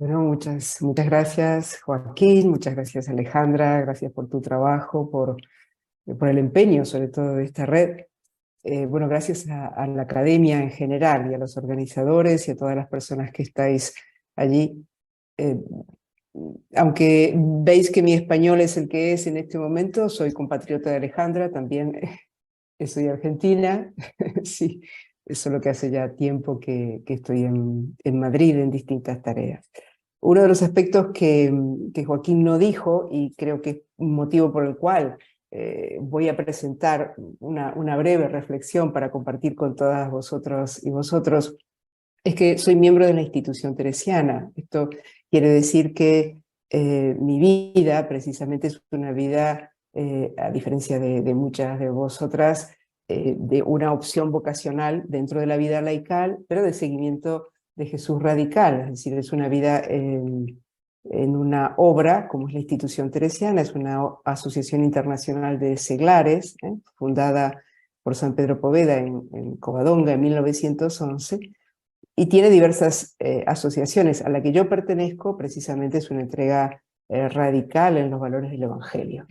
Bueno, muchas gracias, Joaquín, muchas gracias, Alejandra, gracias por tu trabajo, por el empeño, sobre todo, de esta red. Bueno, gracias a la academia en general y a los organizadores y a todas las personas que estáis allí. Eh, Aunque veis que mi español es el que es en este momento, soy compatriota de Alejandra, también soy argentina, sí, solo que hace ya tiempo que estoy en Madrid en distintas tareas. Uno de los aspectos que Joaquín no dijo, y creo que es un motivo por el cual voy a presentar una breve reflexión para compartir con todas vosotros y vosotros, es que soy miembro de la institución teresiana. Esto quiere decir que mi vida precisamente es una vida, a diferencia de muchas de vosotras, de una opción vocacional dentro de la vida laical, pero de seguimiento de Jesús radical. Es decir, es una vida en una obra, como es la institución teresiana, es una asociación internacional de seglares, fundada por San Pedro Poveda en Covadonga en 1911, y tiene diversas asociaciones. A la que yo pertenezco precisamente es una entrega radical en los valores del Evangelio.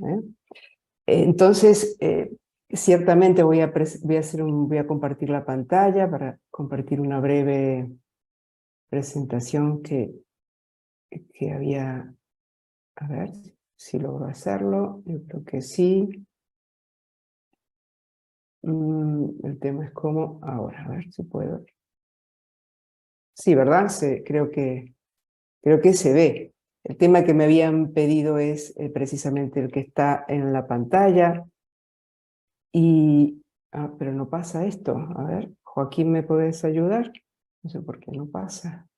Entonces, ciertamente voy a compartir la pantalla para compartir una breve presentación que había. A ver si logro hacerlo. Yo creo que sí. El tema es cómo ahora, a ver si puedo. Sí, ¿verdad? Creo que se ve. El tema que me habían pedido es precisamente el que está en la pantalla. Pero no pasa esto. A ver, Joaquín, ¿me puedes ayudar? No sé por qué no pasa.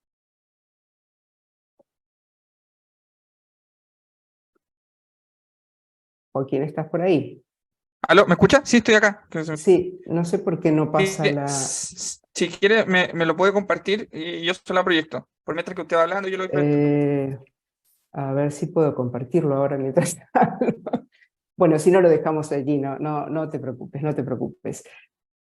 Joaquín, ¿estás por ahí? ¿Aló? ¿Me escucha? Sí, estoy acá. Sí, no sé por qué no pasa Mire, la... si quiere, me lo puede compartir y yo se la proyecto. Por mientras que usted va hablando, yo lo voy proyectando. eh, a ver si puedo compartirlo ahora mientras hablo. Bueno, si no lo dejamos allí, no te preocupes, no te preocupes.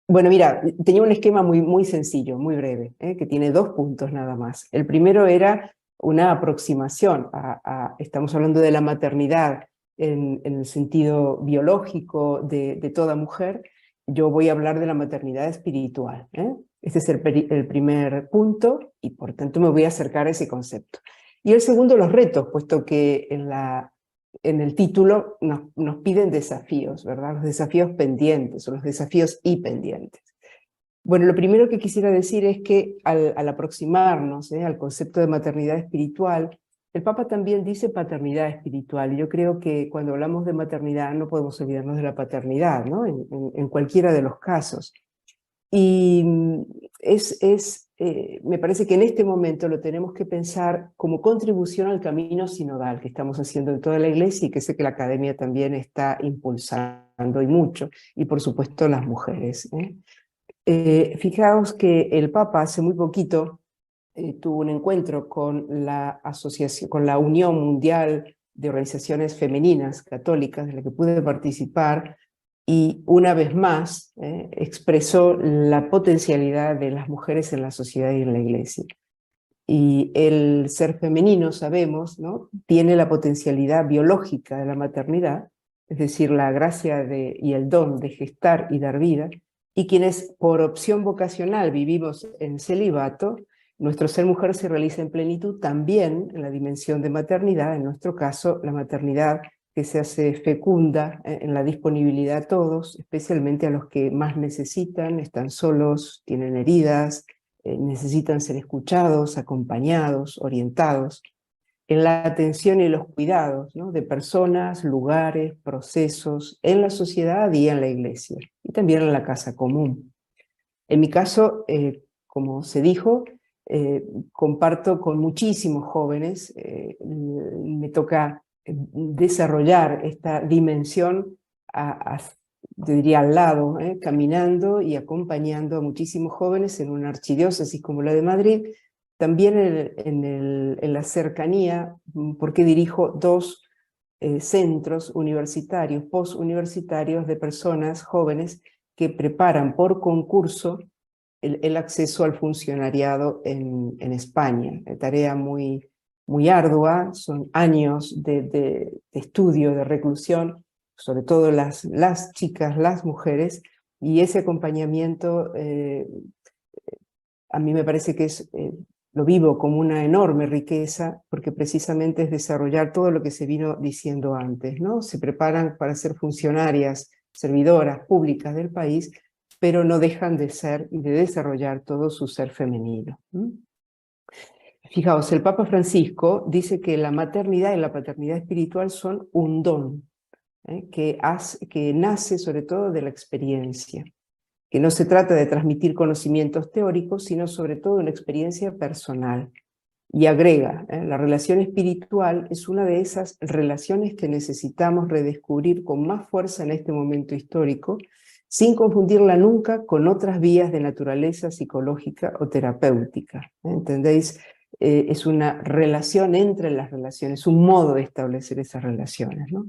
Bueno, mira, tenía un esquema muy sencillo, muy breve, que tiene 2 puntos nada más. El primero era una aproximación estamos hablando de la maternidad en el sentido biológico de toda mujer. Yo voy a hablar de la maternidad espiritual. Este es el primer punto y por tanto me voy a acercar a ese concepto. Y el segundo, los retos, puesto que en el título nos piden desafíos, ¿verdad? Los desafíos pendientes o los desafíos y pendientes. Bueno, lo primero que quisiera decir es que al aproximarnos al concepto de maternidad espiritual, el Papa también dice paternidad espiritual. Y yo creo que cuando hablamos de maternidad no podemos olvidarnos de la paternidad, ¿no? En cualquiera de los casos. Y me parece que en este momento lo tenemos que pensar como contribución al camino sinodal que estamos haciendo en toda la Iglesia y que sé que la Academia también está impulsando y mucho, y por supuesto las mujeres. Fijaos que el Papa hace muy poquito tuvo un encuentro con con la Unión Mundial de Organizaciones Femeninas Católicas, de la que pude participar, y una vez más expresó la potencialidad de las mujeres en la sociedad y en la Iglesia. Y el ser femenino, sabemos, ¿no?, tiene la potencialidad biológica de la maternidad, es decir, la gracia y el don de gestar y dar vida, y quienes por opción vocacional vivimos en celibato, nuestro ser mujer se realiza en plenitud también en la dimensión de maternidad, en nuestro caso la maternidad que se hace fecunda en la disponibilidad a todos, especialmente a los que más necesitan, están solos, tienen heridas, necesitan ser escuchados, acompañados, orientados, en la atención y los cuidados, ¿no?, de personas, lugares, procesos, en la sociedad y en la iglesia, y también en la casa común. En mi caso, como se dijo, comparto con muchísimos jóvenes, me toca desarrollar esta dimensión yo diría al lado, caminando y acompañando a muchísimos jóvenes en una archidiócesis como la de Madrid, también en la cercanía, porque dirijo 2 centros universitarios, postuniversitarios de personas jóvenes que preparan por concurso el acceso al funcionariado en España. Tarea muy ardua, son años de estudio, de reclusión, sobre todo las chicas, las mujeres, y ese acompañamiento a mí me parece que lo vivo como una enorme riqueza, porque precisamente es desarrollar todo lo que se vino diciendo antes, ¿no? Se preparan para ser funcionarias, servidoras públicas del país, pero no dejan de ser y de desarrollar todo su ser femenino. Fijaos, el Papa Francisco dice que la maternidad y la paternidad espiritual son un don, que nace sobre todo de la experiencia, que no se trata de transmitir conocimientos teóricos, sino sobre todo una experiencia personal. Y agrega, la relación espiritual es una de esas relaciones que necesitamos redescubrir con más fuerza en este momento histórico, sin confundirla nunca con otras vías de naturaleza psicológica o terapéutica. ¿Entendéis? Es una relación entre las relaciones, un modo de establecer esas relaciones, ¿no?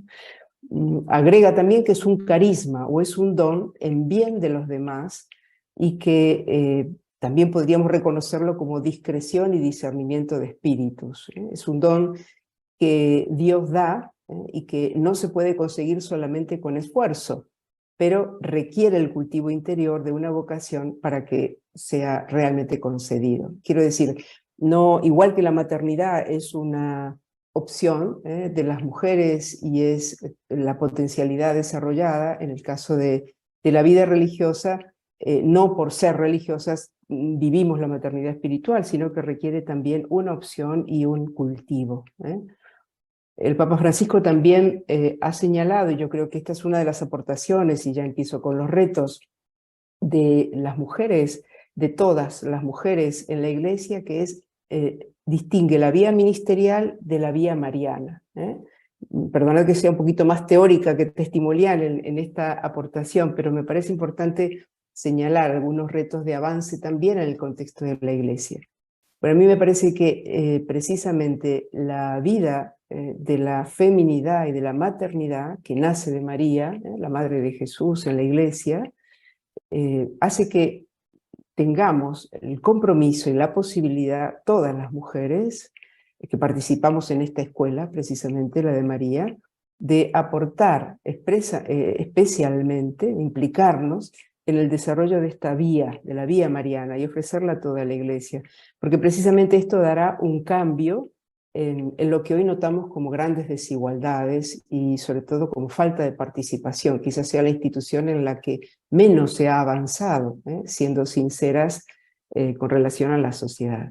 Agrega también que es un carisma o es un don en bien de los demás y que también podríamos reconocerlo como discreción y discernimiento de espíritus. Es un don que Dios da y que no se puede conseguir solamente con esfuerzo, pero requiere el cultivo interior de una vocación para que sea realmente concedido. Quiero decir, no, igual que la maternidad es una opción de las mujeres y es la potencialidad desarrollada en el caso de la vida religiosa, no por ser religiosas vivimos la maternidad espiritual, sino que requiere también una opción y un cultivo. El Papa Francisco también ha señalado, y yo creo que esta es una de las aportaciones, y ya empiezo con los retos, de las mujeres, de todas las mujeres en la Iglesia, que es distingue la vía ministerial de la vía mariana. Perdonad que sea un poquito más teórica que testimonial en esta aportación, pero me parece importante señalar algunos retos de avance también en el contexto de la Iglesia. Pero a mí me parece que precisamente la vida de la feminidad y de la maternidad, que nace de María, la Madre de Jesús en la Iglesia, hace que tengamos el compromiso y la posibilidad, todas las mujeres que participamos en esta escuela, precisamente la de María, de aportar especialmente, implicarnos en el desarrollo de esta vía, de la vía mariana, y ofrecerla a toda la Iglesia, porque precisamente esto dará un cambio en lo que hoy notamos como grandes desigualdades y sobre todo como falta de participación. Quizás sea la institución en la que menos se ha avanzado, siendo sinceras con relación a la sociedad.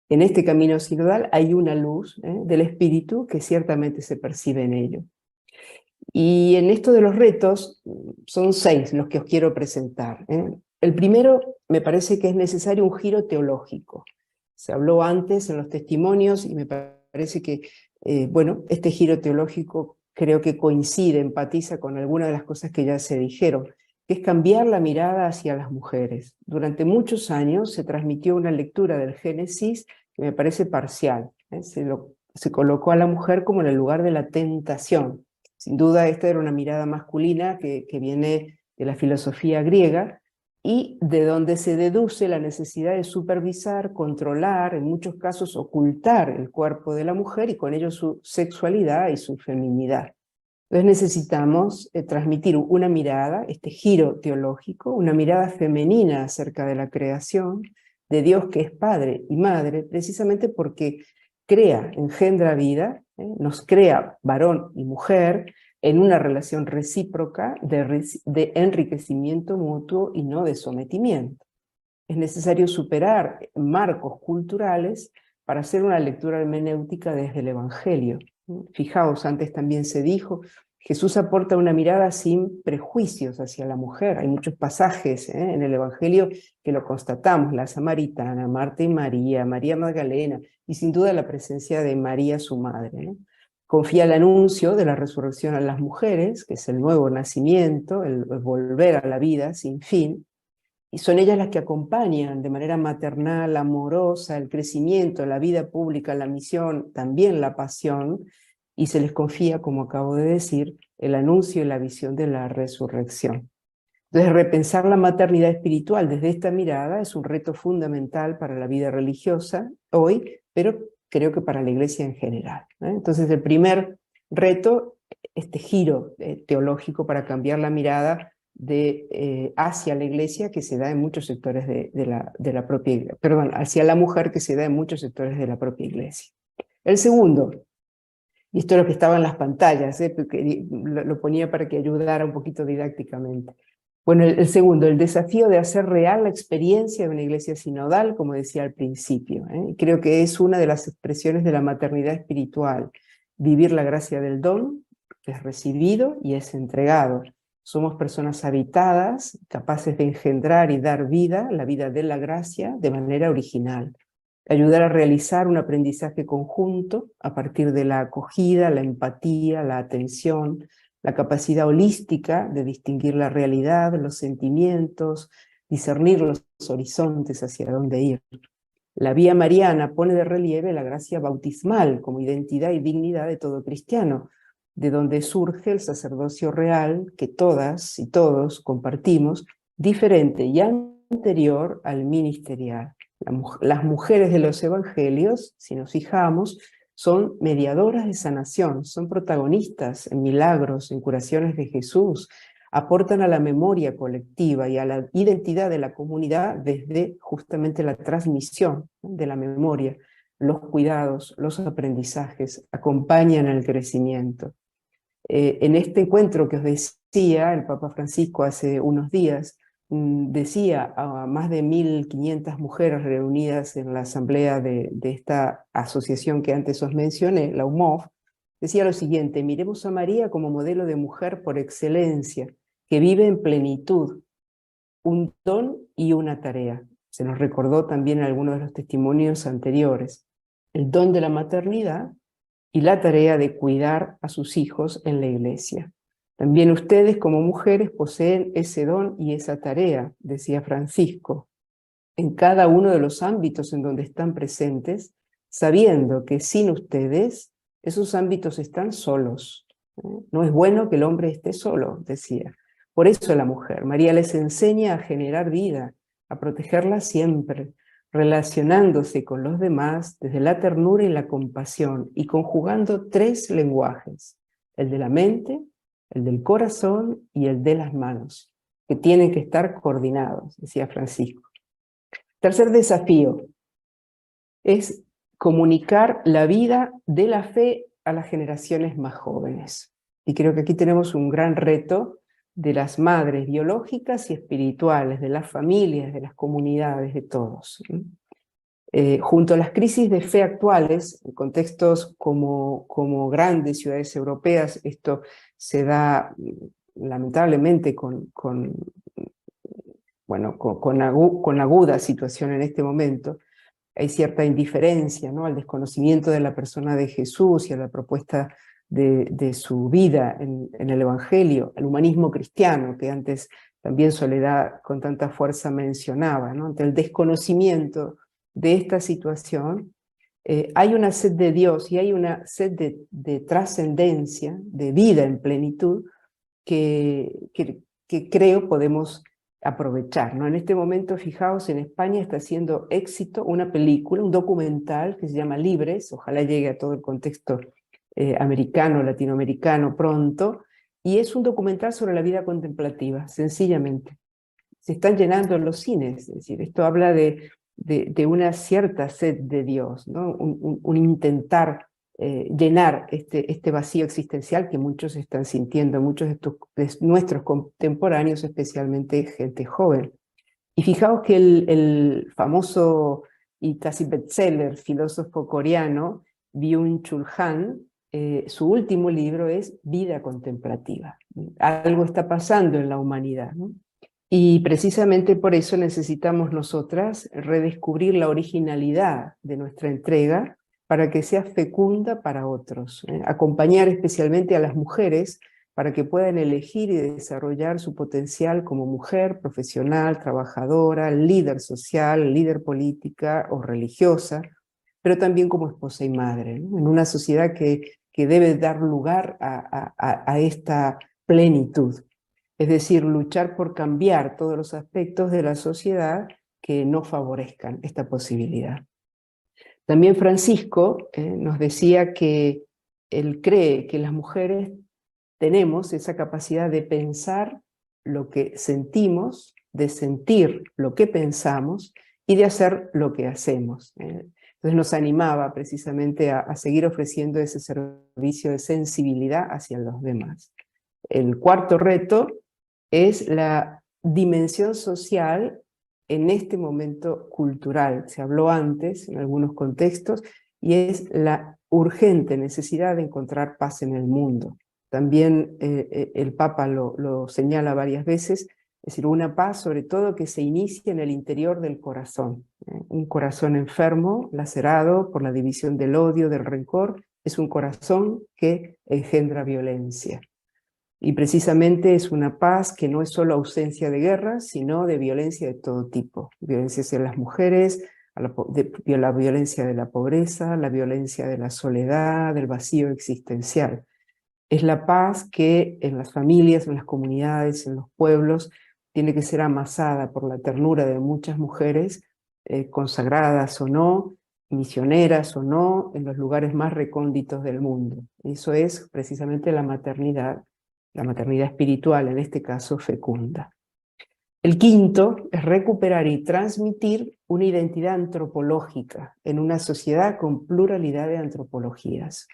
En este camino sinodal hay una luz del espíritu que ciertamente se percibe en ello. Y en esto de los retos, son 6 los que os quiero presentar. El primero, me parece que es necesario un giro teológico. Se habló antes en los testimonios y me parece que, bueno, este giro teológico creo que coincide, empatiza con algunas de las cosas que ya se dijeron, que es cambiar la mirada hacia las mujeres. Durante muchos años se transmitió una lectura del Génesis que me parece parcial. Se colocó a la mujer como en el lugar de la tentación. Sin duda esta era una mirada masculina que viene de la filosofía griega y de donde se deduce la necesidad de supervisar, controlar, en muchos casos ocultar el cuerpo de la mujer y con ello su sexualidad y su feminidad. Entonces necesitamos transmitir una mirada, este giro teológico, una mirada femenina acerca de la creación, de Dios que es Padre y Madre, precisamente porque crea, engendra vida, nos crea varón y mujer en una relación recíproca de enriquecimiento mutuo y no de sometimiento. Es necesario superar marcos culturales para hacer una lectura hermenéutica desde el Evangelio. Fijaos, antes también se dijo, Jesús aporta una mirada sin prejuicios hacia la mujer. Hay muchos pasajes en el Evangelio que lo constatamos, la samaritana, Marta y María, María Magdalena, y sin duda la presencia de María, su madre. Confía el anuncio de la resurrección a las mujeres, que es el nuevo nacimiento, el volver a la vida sin fin, y son ellas las que acompañan de manera maternal, amorosa, el crecimiento, la vida pública, la misión, también la pasión, y se les confía, como acabo de decir, el anuncio y la visión de la resurrección. Entonces, repensar la maternidad espiritual desde esta mirada es un reto fundamental para la vida religiosa hoy, pero creo que para la Iglesia en general. Entonces el primer reto, este giro teológico para cambiar la mirada hacia la Iglesia que se da en muchos sectores de la propia Iglesia, perdón, hacia la mujer que se da en muchos sectores de la propia Iglesia. El segundo, y esto es lo que estaba en las pantallas, porque lo ponía para que ayudara un poquito didácticamente. Bueno, el segundo, el desafío de hacer real la experiencia de una iglesia sinodal, como decía al principio. Creo que es una de las expresiones de la maternidad espiritual, vivir la gracia del don, que es recibido y es entregado. Somos personas habitadas, capaces de engendrar y dar vida, la vida de la gracia, de manera original. Ayudar a realizar un aprendizaje conjunto a partir de la acogida, la empatía, la atención, la capacidad holística de distinguir la realidad, los sentimientos, discernir los horizontes hacia dónde ir. La vía mariana pone de relieve la gracia bautismal como identidad y dignidad de todo cristiano, de donde surge el sacerdocio real que todas y todos compartimos, diferente y anterior al ministerial. Las mujeres de los evangelios, si nos fijamos, son mediadoras de sanación, son protagonistas en milagros, en curaciones de Jesús, aportan a la memoria colectiva y a la identidad de la comunidad desde justamente la transmisión de la memoria, los cuidados, los aprendizajes, acompañan el crecimiento. En este encuentro que os decía, el Papa Francisco hace unos días, decía a más de 1.500 mujeres reunidas en la asamblea de esta asociación que antes os mencioné, la UMOF, decía lo siguiente: miremos a María como modelo de mujer por excelencia, que vive en plenitud, un don y una tarea. Se nos recordó también en algunos de los testimonios anteriores. El don de la maternidad y la tarea de cuidar a sus hijos en la iglesia. También ustedes como mujeres poseen ese don y esa tarea, decía Francisco, en cada uno de los ámbitos en donde están presentes, sabiendo que sin ustedes esos ámbitos están solos. No es bueno que el hombre esté solo, decía. Por eso la mujer, María les enseña a generar vida, a protegerla siempre, relacionándose con los demás desde la ternura y la compasión y conjugando 3 lenguajes, el de la mente, el del corazón y el de las manos, que tienen que estar coordinados, decía Francisco. Tercer desafío es comunicar la vida de la fe a las generaciones más jóvenes. Y creo que aquí tenemos un gran reto de las madres biológicas y espirituales, de las familias, de las comunidades, de todos. Junto a las crisis de fe actuales, en contextos como grandes ciudades europeas, esto se da lamentablemente con aguda situación en este momento. Hay cierta indiferencia, ¿no?, al desconocimiento de la persona de Jesús y a la propuesta de su vida en el Evangelio, el humanismo cristiano, que antes también Soledad con tanta fuerza mencionaba, ¿no? Ante el desconocimiento de esta situación, hay una sed de Dios y hay una sed de trascendencia, de vida en plenitud, que creo podemos aprovechar, ¿no? En este momento, fijaos, en España está haciendo éxito una película, un documental que se llama Libres, ojalá llegue a todo el contexto americano, latinoamericano pronto, y es un documental sobre la vida contemplativa, sencillamente. Se están llenando los cines, es decir, esto habla de una cierta sed de Dios, ¿no? Un intentar llenar este vacío existencial que muchos están sintiendo, muchos de nuestros contemporáneos, especialmente gente joven. Y fijaos que el famoso y casi bestseller filósofo coreano Byung-Chul Han, su último libro es Vida Contemplativa. Algo está pasando en la humanidad, ¿no? Y precisamente por eso necesitamos nosotras redescubrir la originalidad de nuestra entrega para que sea fecunda para otros. Acompañar especialmente a las mujeres para que puedan elegir y desarrollar su potencial como mujer, profesional, trabajadora, líder social, líder política o religiosa, pero también como esposa y madre, ¿no? En una sociedad que debe dar lugar a esta plenitud. Es decir, luchar por cambiar todos los aspectos de la sociedad que no favorezcan esta posibilidad. También Francisco nos decía que él cree que las mujeres tenemos esa capacidad de pensar lo que sentimos, de sentir lo que pensamos y de hacer lo que hacemos. Entonces nos animaba precisamente a seguir ofreciendo ese servicio de sensibilidad hacia los demás. El cuarto reto es la dimensión social en este momento cultural. Se habló antes en algunos contextos y es la urgente necesidad de encontrar paz en el mundo. También el Papa lo señala varias veces, es decir, una paz sobre todo que se inicia en el interior del corazón. Un corazón enfermo, lacerado por la división del odio, del rencor, es un corazón que engendra violencia. Y precisamente es una paz que no es solo ausencia de guerra, sino de violencia de todo tipo. Violencia hacia las mujeres, la violencia de la pobreza, la violencia de la soledad, del vacío existencial. Es la paz que en las familias, en las comunidades, en los pueblos, tiene que ser amasada por la ternura de muchas mujeres, consagradas o no, misioneras o no, en los lugares más recónditos del mundo. Eso es precisamente la maternidad espiritual, en este caso fecunda. El quinto es recuperar y transmitir una identidad antropológica en una sociedad con pluralidad de antropologías.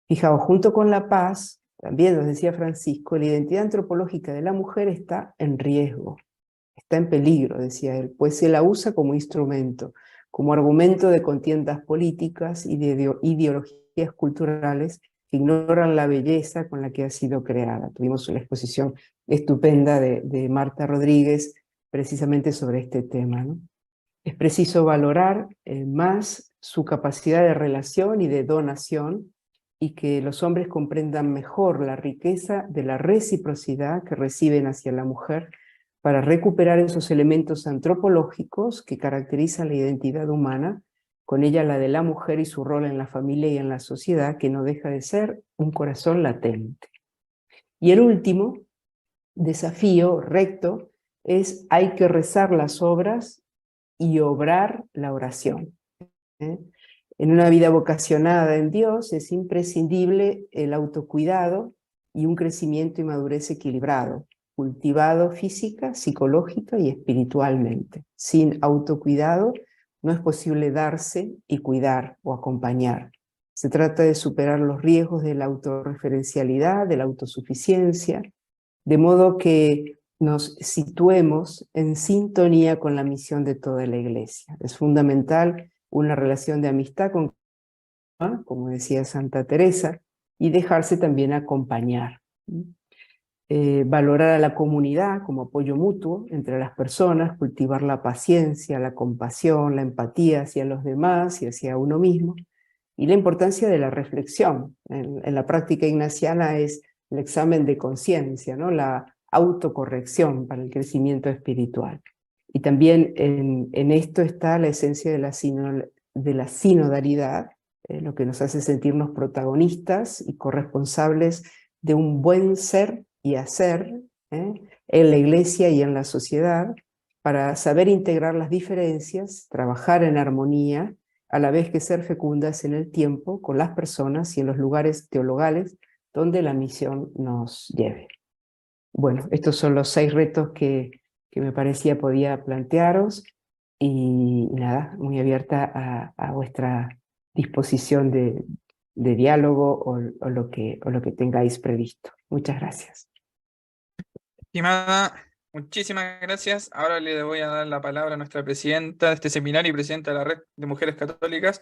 Fijaos, junto con la paz, también nos decía Francisco, la identidad antropológica de la mujer está en riesgo, está en peligro, decía él, pues se la usa como instrumento, como argumento de contiendas políticas y de ideologías culturales que ignoran la belleza con la que ha sido creada. Tuvimos una exposición estupenda de Marta Rodríguez precisamente sobre este tema, ¿no? Es preciso valorar más su capacidad de relación y de donación, y que los hombres comprendan mejor la riqueza de la reciprocidad que reciben hacia la mujer para recuperar esos elementos antropológicos que caracterizan la identidad humana, con ella la de la mujer y su rol en la familia y en la sociedad, que no deja de ser un corazón latente. Y el último desafío recto es: hay que rezar las obras y obrar la oración. En una vida vocacionada en Dios es imprescindible el autocuidado y un crecimiento y madurez equilibrado, cultivado física, psicológica y espiritualmente. Sin autocuidado no es posible darse y cuidar o acompañar. Se trata de superar los riesgos de la autorreferencialidad, de la autosuficiencia, de modo que nos situemos en sintonía con la misión de toda la Iglesia. Es fundamental una relación de amistad con, como decía Santa Teresa, y dejarse también acompañar. Valorar a la comunidad como apoyo mutuo entre las personas, cultivar la paciencia, la compasión, la empatía hacia los demás y hacia uno mismo, y la importancia de la reflexión. En la práctica ignaciana es el examen de conciencia, ¿no? La autocorrección para el crecimiento espiritual. Y también en esto está la esencia de la sinodalidad, lo que nos hace sentirnos protagonistas y corresponsables de un buen ser y hacer en la Iglesia y en la sociedad, para saber integrar las diferencias, trabajar en armonía, a la vez que ser fecundas en el tiempo, con las personas y en los lugares teologales donde la misión nos lleve. Bueno, estos son los 6 retos que me parecía podía plantearos, y nada, muy abierta a vuestra disposición de diálogo o lo que tengáis previsto. Muchas gracias. Estimada, muchísimas gracias. Ahora le voy a dar la palabra a nuestra presidenta de este seminario y presidenta de la Red de Mujeres Católicas,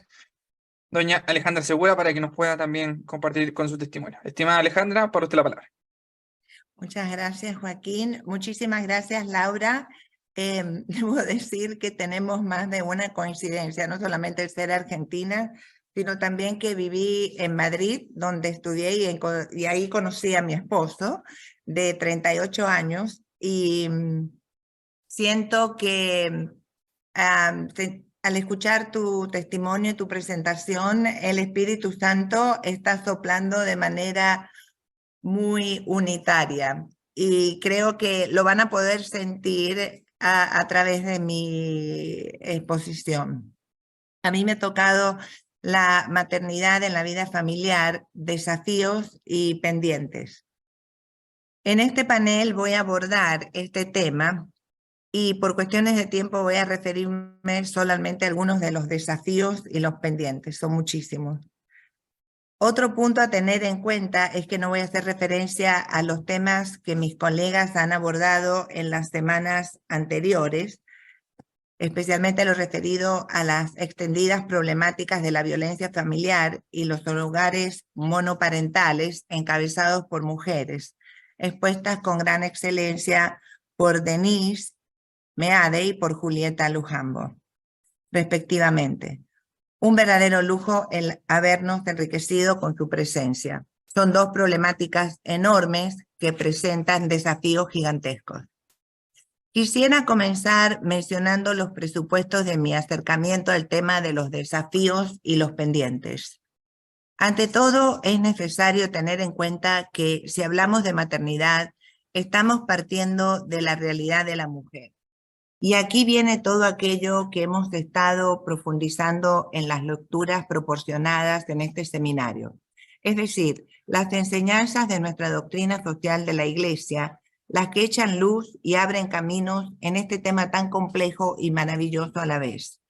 doña Alejandra Segura, para que nos pueda también compartir con su testimonio. Estimada Alejandra, por usted la palabra. Muchas gracias, Joaquín. Muchísimas gracias, Laura. Debo decir que tenemos más de una coincidencia, no solamente el ser argentina, sino también que viví en Madrid, donde estudié y ahí conocí a mi esposo de 38 años, y siento que al escuchar tu testimonio y tu presentación, el Espíritu Santo está soplando de manera muy unitaria, y creo que lo van a poder sentir a través de mi exposición. A mí me ha tocado la maternidad en la vida familiar, desafíos y pendientes. En este panel voy a abordar este tema y por cuestiones de tiempo voy a referirme solamente a algunos de los desafíos y los pendientes, son muchísimos. Otro punto a tener en cuenta es que no voy a hacer referencia a los temas que mis colegas han abordado en las semanas anteriores, especialmente lo referido a las extendidas problemáticas de la violencia familiar y los hogares monoparentales encabezados por mujeres, expuestas con gran excelencia por Denise Meade y por Julieta Lujambo, respectivamente. Un verdadero lujo el habernos enriquecido con su presencia. Son dos problemáticas enormes que presentan desafíos gigantescos. Quisiera comenzar mencionando los presupuestos de mi acercamiento al tema de los desafíos y los pendientes. Ante todo, es necesario tener en cuenta que si hablamos de maternidad, estamos partiendo de la realidad de la mujer. Y aquí viene todo aquello que hemos estado profundizando en las lecturas proporcionadas en este seminario. Es decir, las enseñanzas de nuestra doctrina social de la Iglesia, las que echan luz y abren caminos en este tema tan complejo y maravilloso a la vez.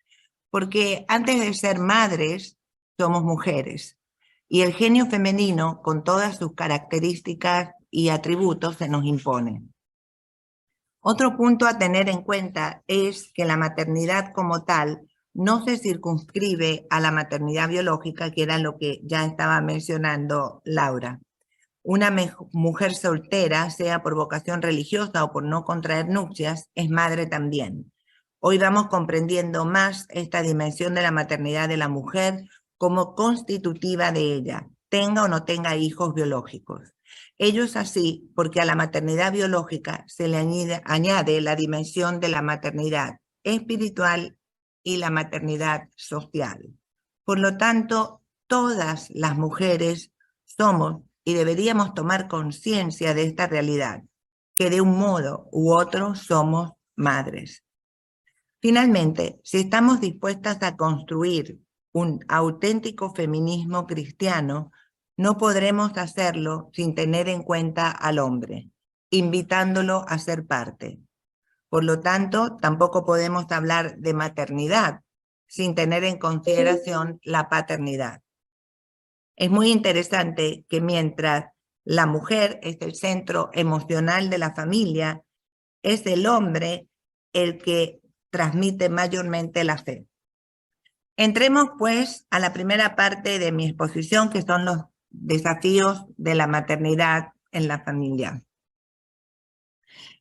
Porque antes de ser madres, somos mujeres. Y el genio femenino, con todas sus características y atributos, se nos impone. Otro punto a tener en cuenta es que la maternidad como tal no se circunscribe a la maternidad biológica, que era lo que ya estaba mencionando Laura. Una mujer soltera, sea por vocación religiosa o por no contraer nupcias, es madre también. Hoy vamos comprendiendo más esta dimensión de la maternidad de la mujer como constitutiva de ella, tenga o no tenga hijos biológicos. Ello es así porque a la maternidad biológica se le añade la dimensión de la maternidad espiritual y la maternidad social. Por lo tanto, todas las mujeres somos y deberíamos tomar conciencia de esta realidad, que de un modo u otro somos madres. Finalmente, si estamos dispuestas a construir un auténtico feminismo cristiano, no podremos hacerlo sin tener en cuenta al hombre, invitándolo a ser parte. Por lo tanto, tampoco podemos hablar de maternidad sin tener en consideración la paternidad. Es muy interesante que mientras la mujer es el centro emocional de la familia, es el hombre el que transmite mayormente la fe. Entremos pues a la primera parte de mi exposición, que son los desafíos de la maternidad en la familia.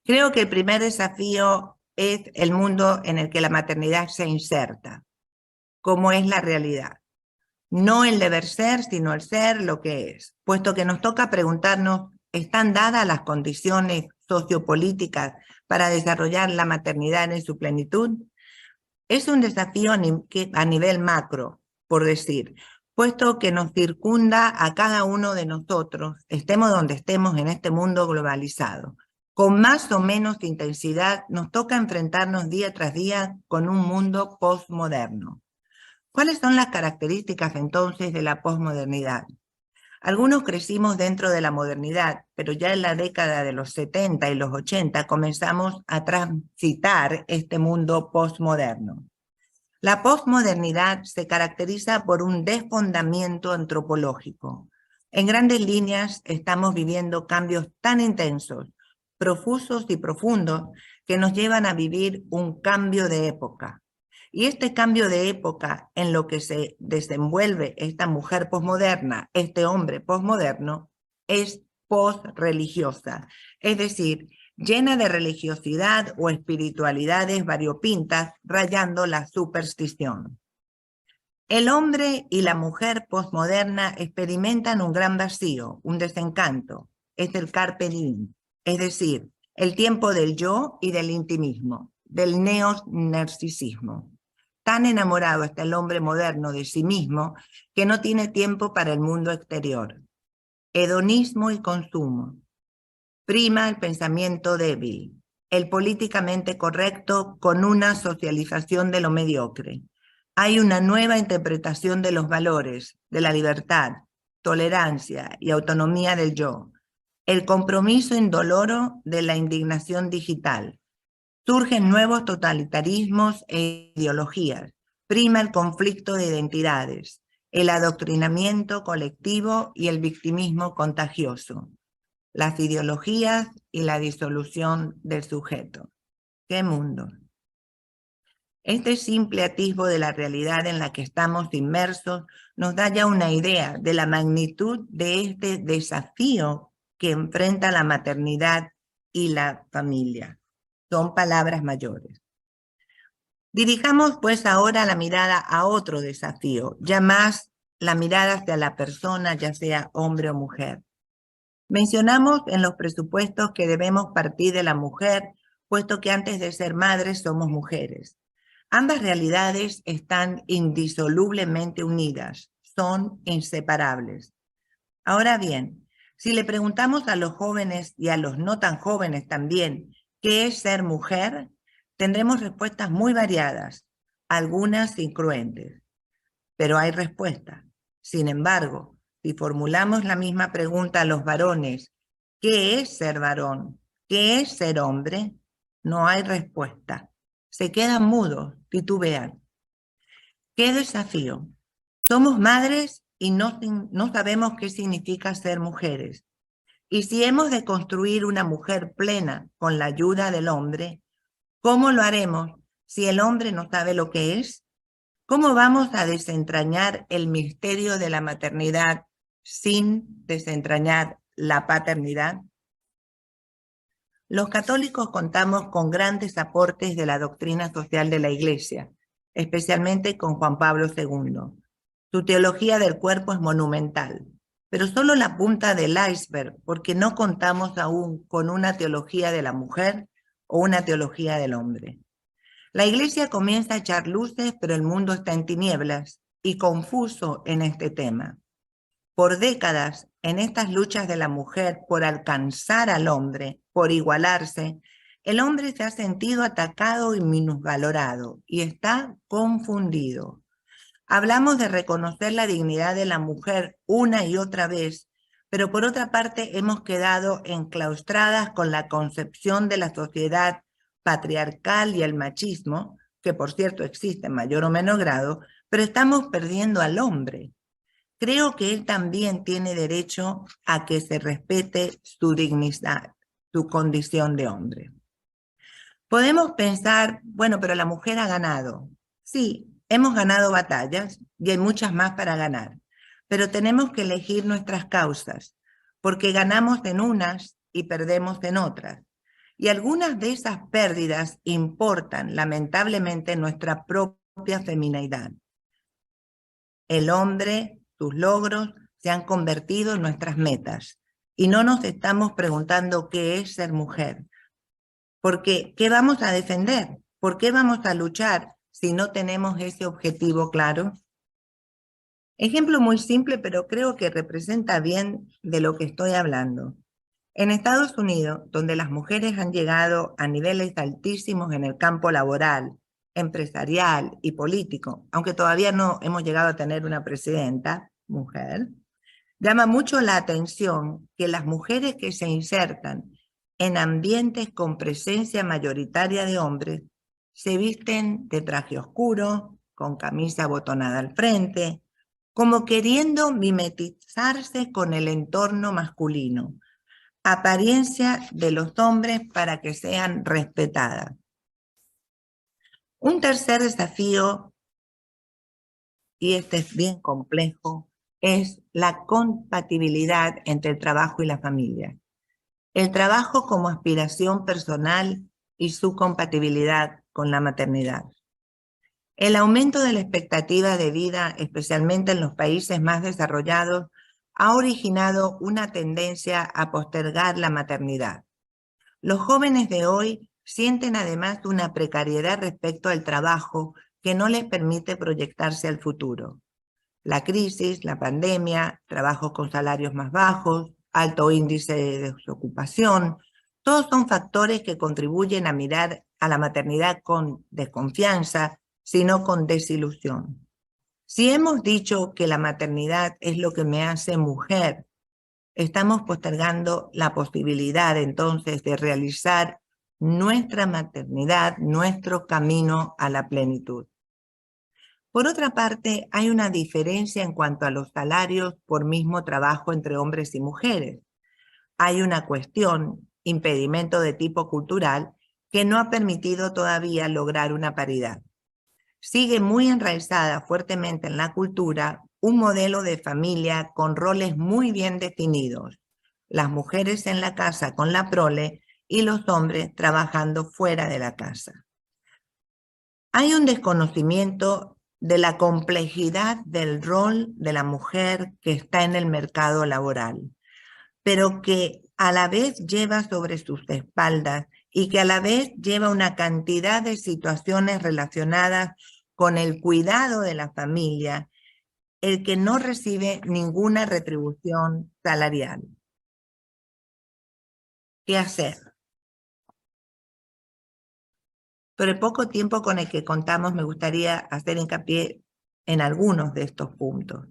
Creo que el primer desafío es el mundo en el que la maternidad se inserta, cómo es la realidad. No el deber ser, sino el ser lo que es, puesto que nos toca preguntarnos, ¿están dadas las condiciones sociopolíticas para desarrollar la maternidad en su plenitud? Es un desafío a nivel macro, por decir, puesto que nos circunda a cada uno de nosotros, estemos donde estemos en este mundo globalizado. Con más o menos intensidad nos toca enfrentarnos día tras día con un mundo postmoderno. ¿Cuáles son las características entonces de la posmodernidad? Algunos crecimos dentro de la modernidad, pero ya en la década de los 70 y los 80 comenzamos a transitar este mundo postmoderno. La posmodernidad se caracteriza por un desfondamiento antropológico. En grandes líneas estamos viviendo cambios tan intensos, profusos y profundos que nos llevan a vivir un cambio de época. Y este cambio de época en lo que se desenvuelve esta mujer posmoderna, este hombre posmoderno, es posreligiosa, es decir, llena de religiosidad o espiritualidades variopintas, rayando la superstición. El hombre y la mujer posmoderna experimentan un gran vacío, un desencanto, es el carpe diem, es decir, el tiempo del yo y del intimismo, del neonarcisismo. Tan enamorado está el hombre moderno de sí mismo que no tiene tiempo para el mundo exterior. Hedonismo y consumo. Prima el pensamiento débil, el políticamente correcto con una socialización de lo mediocre. Hay una nueva interpretación de los valores, de la libertad, tolerancia y autonomía del yo, el compromiso indoloro de la indignación digital. Surgen nuevos totalitarismos e ideologías, prima el conflicto de identidades, el adoctrinamiento colectivo y el victimismo contagioso, las ideologías y la disolución del sujeto. ¡Qué mundo! Este simple atisbo de la realidad en la que estamos inmersos nos da ya una idea de la magnitud de este desafío que enfrenta la maternidad y la familia. Son palabras mayores. Dirijamos pues ahora la mirada a otro desafío, ya más la mirada hacia la persona, ya sea hombre o mujer. Mencionamos en los presupuestos que debemos partir de la mujer, puesto que antes de ser madres somos mujeres. Ambas realidades están indisolublemente unidas, son inseparables. Ahora bien, si le preguntamos a los jóvenes y a los no tan jóvenes también, ¿qué es ser mujer?, tendremos respuestas muy variadas, algunas incruentes, pero hay respuestas. Sin embargo, si formulamos la misma pregunta a los varones, ¿qué es ser varón? ¿Qué es ser hombre? No hay respuesta. Se quedan mudos, titubean. ¡Qué desafío! Somos madres y no sabemos qué significa ser mujeres. Y si hemos de construir una mujer plena con la ayuda del hombre, ¿cómo lo haremos si el hombre no sabe lo que es? ¿Cómo vamos a desentrañar el misterio de la maternidad sin desentrañar la paternidad? Los católicos contamos con grandes aportes de la doctrina social de la Iglesia, especialmente con Juan Pablo II. Su teología del cuerpo es monumental, pero solo la punta del iceberg, porque no contamos aún con una teología de la mujer o una teología del hombre. La Iglesia comienza a echar luces, pero el mundo está en tinieblas y confuso en este tema. Por décadas, en estas luchas de la mujer por alcanzar al hombre, por igualarse, el hombre se ha sentido atacado y minusvalorado y está confundido. Hablamos de reconocer la dignidad de la mujer una y otra vez, pero por otra parte hemos quedado enclaustradas con la concepción de la sociedad patriarcal y el machismo, que por cierto existe en mayor o menor grado, pero estamos perdiendo al hombre. Creo que él también tiene derecho a que se respete su dignidad, su condición de hombre. Podemos pensar, bueno, pero la mujer ha ganado. Sí, hemos ganado batallas y hay muchas más para ganar, pero tenemos que elegir nuestras causas, porque ganamos en unas y perdemos en otras. Y algunas de esas pérdidas importan, lamentablemente, nuestra propia feminidad. El hombre, sus logros, se han convertido en nuestras metas. Y no nos estamos preguntando qué es ser mujer. Porque, ¿qué vamos a defender? ¿Por qué vamos a luchar si no tenemos ese objetivo claro? Ejemplo muy simple, pero creo que representa bien de lo que estoy hablando. En Estados Unidos, donde las mujeres han llegado a niveles altísimos en el campo laboral, empresarial y político, aunque todavía no hemos llegado a tener una presidenta mujer, llama mucho la atención que las mujeres que se insertan en ambientes con presencia mayoritaria de hombres se visten de traje oscuro, con camisa abotonada al frente, como queriendo mimetizarse con el entorno masculino, apariencia de los hombres para que sean respetadas. Un tercer desafío, y este es bien complejo, es la compatibilidad entre el trabajo y la familia. El trabajo como aspiración personal y su compatibilidad con la maternidad. El aumento de la expectativa de vida, especialmente en los países más desarrollados, ha originado una tendencia a postergar la maternidad. Los jóvenes de hoy sienten además una precariedad respecto al trabajo que no les permite proyectarse al futuro. La crisis, la pandemia, trabajos con salarios más bajos, alto índice de desocupación, todos son factores que contribuyen a mirar a la maternidad con desconfianza, sino con desilusión. Si hemos dicho que la maternidad es lo que me hace mujer, estamos postergando la posibilidad entonces de realizar nuestra maternidad, nuestro camino a la plenitud. Por otra parte, hay una diferencia en cuanto a los salarios por mismo trabajo entre hombres y mujeres. Hay una cuestión, impedimento de tipo cultural, que no ha permitido todavía lograr una paridad. Sigue muy enraizada fuertemente en la cultura un modelo de familia con roles muy bien definidos. Las mujeres en la casa con la prole y los hombres trabajando fuera de la casa. Hay un desconocimiento de la complejidad del rol de la mujer que está en el mercado laboral, pero que a la vez lleva sobre sus espaldas y que a la vez lleva una cantidad de situaciones relacionadas con el cuidado de la familia, el que no recibe ninguna retribución salarial. ¿Qué hacer? Por el poco tiempo con el que contamos, me gustaría hacer hincapié en algunos de estos puntos.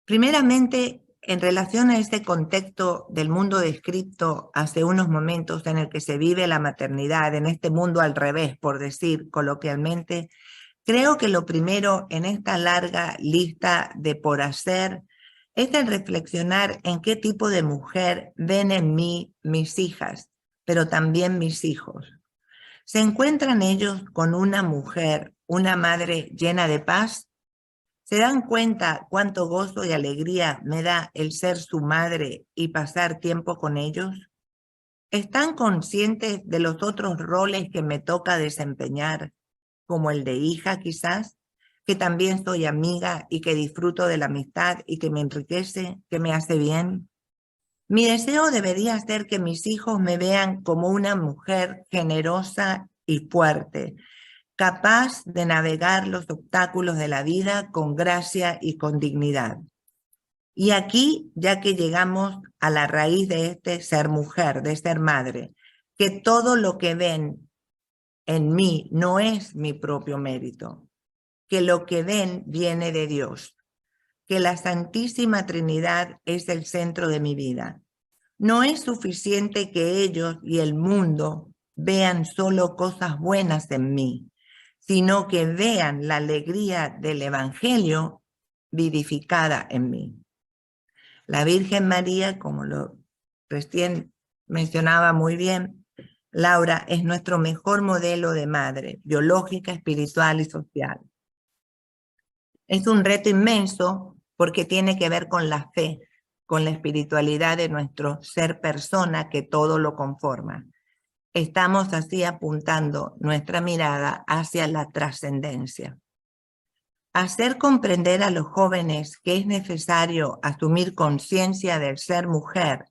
Primeramente, en relación a este contexto del mundo descrito hace unos momentos en el que se vive la maternidad, en este mundo al revés, por decir coloquialmente, creo que lo primero en esta larga lista de por hacer es el reflexionar en qué tipo de mujer ven en mí mis hijas, pero también mis hijos. ¿Se encuentran ellos con una mujer, una madre llena de paz? ¿Se dan cuenta cuánto gozo y alegría me da el ser su madre y pasar tiempo con ellos? ¿Están conscientes de los otros roles que me toca desempeñar, como el de hija quizás, que también soy amiga y que disfruto de la amistad y que me enriquece, que me hace bien? Mi deseo debería ser que mis hijos me vean como una mujer generosa y fuerte, capaz de navegar los obstáculos de la vida con gracia y con dignidad. Y aquí, ya que llegamos a la raíz de este ser mujer, de ser madre, que todo lo que ven en mí no es mi propio mérito, que lo que ven viene de Dios, que la Santísima Trinidad es el centro de mi vida. No es suficiente que ellos y el mundo vean solo cosas buenas en mí, sino que vean la alegría del Evangelio vivificada en mí. La Virgen María, como lo recién mencionaba muy bien Laura, es nuestro mejor modelo de madre, biológica, espiritual y social. Es un reto inmenso porque tiene que ver con la fe, con la espiritualidad de nuestro ser persona que todo lo conforma. Estamos así apuntando nuestra mirada hacia la trascendencia. Hacer comprender a los jóvenes que es necesario asumir conciencia del ser mujer,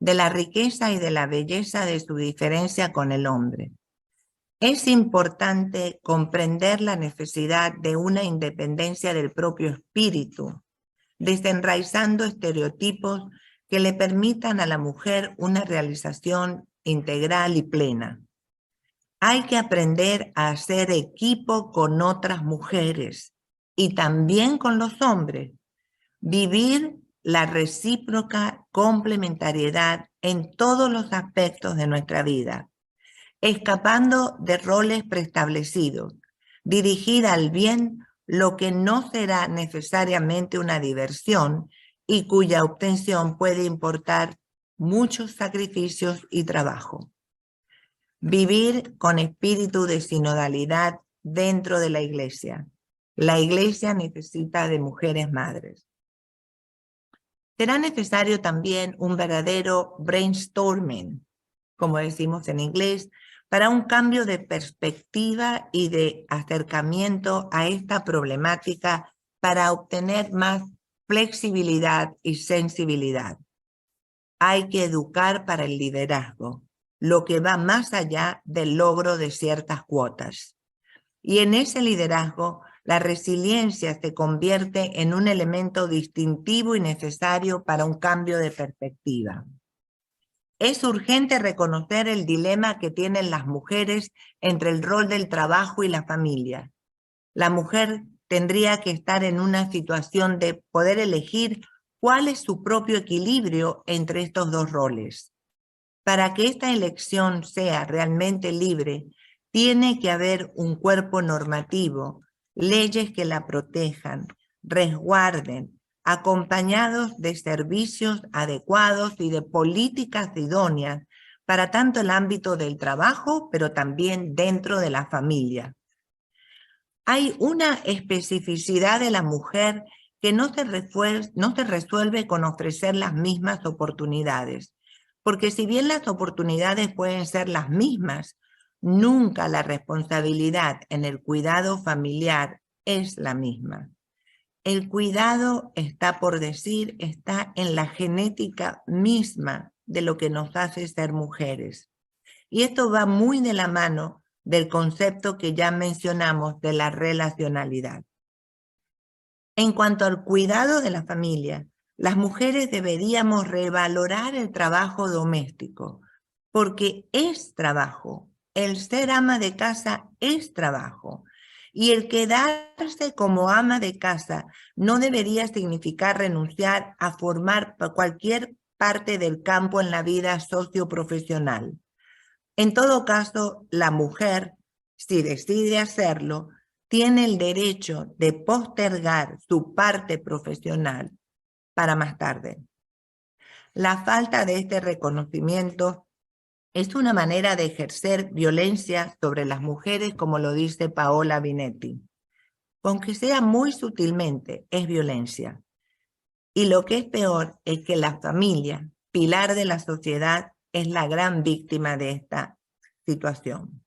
de la riqueza y de la belleza de su diferencia con el hombre. Es importante comprender la necesidad de una independencia del propio espíritu, desenraizando estereotipos que le permitan a la mujer una realización integral y plena. Hay que aprender a hacer equipo con otras mujeres y también con los hombres. Vivir la recíproca complementariedad en todos los aspectos de nuestra vida, escapando de roles preestablecidos, dirigir al bien lo que no será necesariamente una diversión y cuya obtención puede importar muchos sacrificios y trabajo. Vivir con espíritu de sinodalidad dentro de la Iglesia. La Iglesia necesita de mujeres madres. Será necesario también un verdadero brainstorming, como decimos en inglés, para un cambio de perspectiva y de acercamiento a esta problemática para obtener más flexibilidad y sensibilidad. Hay que educar para el liderazgo, lo que va más allá del logro de ciertas cuotas. Y en ese liderazgo, la resiliencia se convierte en un elemento distintivo y necesario para un cambio de perspectiva. Es urgente reconocer el dilema que tienen las mujeres entre el rol del trabajo y la familia. La mujer tendría que estar en una situación de poder elegir cuál es su propio equilibrio entre estos dos roles. Para que esta elección sea realmente libre, tiene que haber un cuerpo normativo, leyes que la protejan, resguarden, acompañados de servicios adecuados y de políticas idóneas para tanto el ámbito del trabajo, pero también dentro de la familia. Hay una especificidad de la mujer que no se resuelve con ofrecer las mismas oportunidades, porque si bien las oportunidades pueden ser las mismas, nunca la responsabilidad en el cuidado familiar es la misma. El cuidado, está por decir, está en la genética misma de lo que nos hace ser mujeres. Y esto va muy de la mano del concepto que ya mencionamos de la relacionalidad. En cuanto al cuidado de la familia, las mujeres deberíamos revalorar el trabajo doméstico, porque es trabajo. El ser ama de casa es trabajo. Y el quedarse como ama de casa no debería significar renunciar a formar cualquier parte del campo en la vida socioprofesional. En todo caso, la mujer, si decide hacerlo, tiene el derecho de postergar su parte profesional para más tarde. La falta de este reconocimiento es una manera de ejercer violencia sobre las mujeres, como lo dice Paola Binetti. Aunque sea muy sutilmente, es violencia. Y lo que es peor es que la familia, pilar de la sociedad, es la gran víctima de esta situación.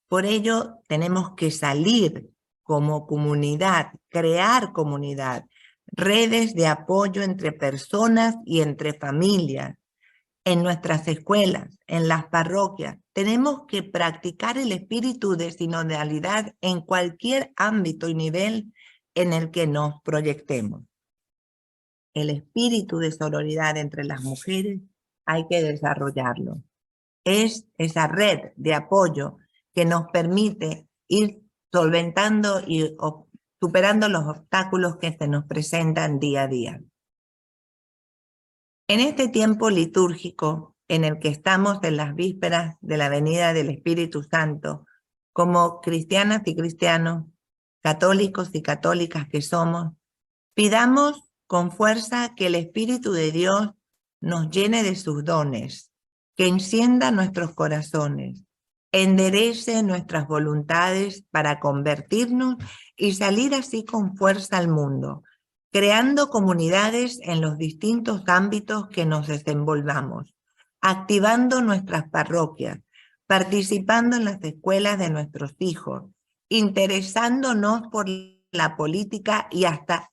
Por ello, tenemos que salir como comunidad, crear comunidad, redes de apoyo entre personas y entre familias, en nuestras escuelas, en las parroquias. Tenemos que practicar el espíritu de sinodalidad en cualquier ámbito y nivel en el que nos proyectemos. El espíritu de sororidad entre las mujeres hay que desarrollarlo. Es esa red de apoyo que nos permite ir solventando y superando los obstáculos que se nos presentan día a día. En este tiempo litúrgico en el que estamos en las vísperas de la venida del Espíritu Santo, como cristianas y cristianos, católicos y católicas que somos, pidamos con fuerza que el Espíritu de Dios nos llene de sus dones, que encienda nuestros corazones, enderece nuestras voluntades para convertirnos y salir así con fuerza al mundo, creando comunidades en los distintos ámbitos que nos desenvolvamos, activando nuestras parroquias, participando en las escuelas de nuestros hijos, interesándonos por la política y hasta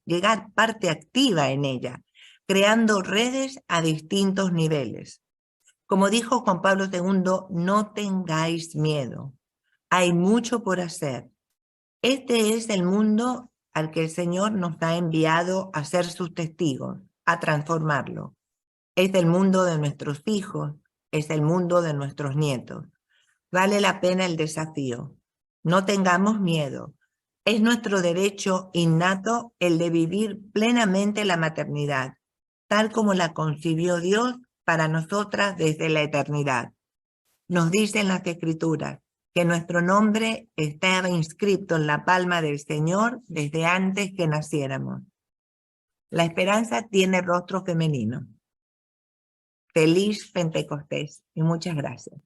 llegar parte activa en ella, creando redes a distintos niveles. Como dijo Juan Pablo II, no tengáis miedo, hay mucho por hacer. Este es el mundo al que el Señor nos ha enviado a ser sus testigos, a transformarlo. Es el mundo de nuestros hijos, es el mundo de nuestros nietos. Vale la pena el desafío. No tengamos miedo. Es nuestro derecho innato el de vivir plenamente la maternidad, tal como la concibió Dios para nosotras desde la eternidad. Nos dicen las Escrituras que nuestro nombre estaba inscrito en la palma del Señor desde antes que naciéramos. La esperanza tiene rostro femenino. Feliz Pentecostés y muchas gracias.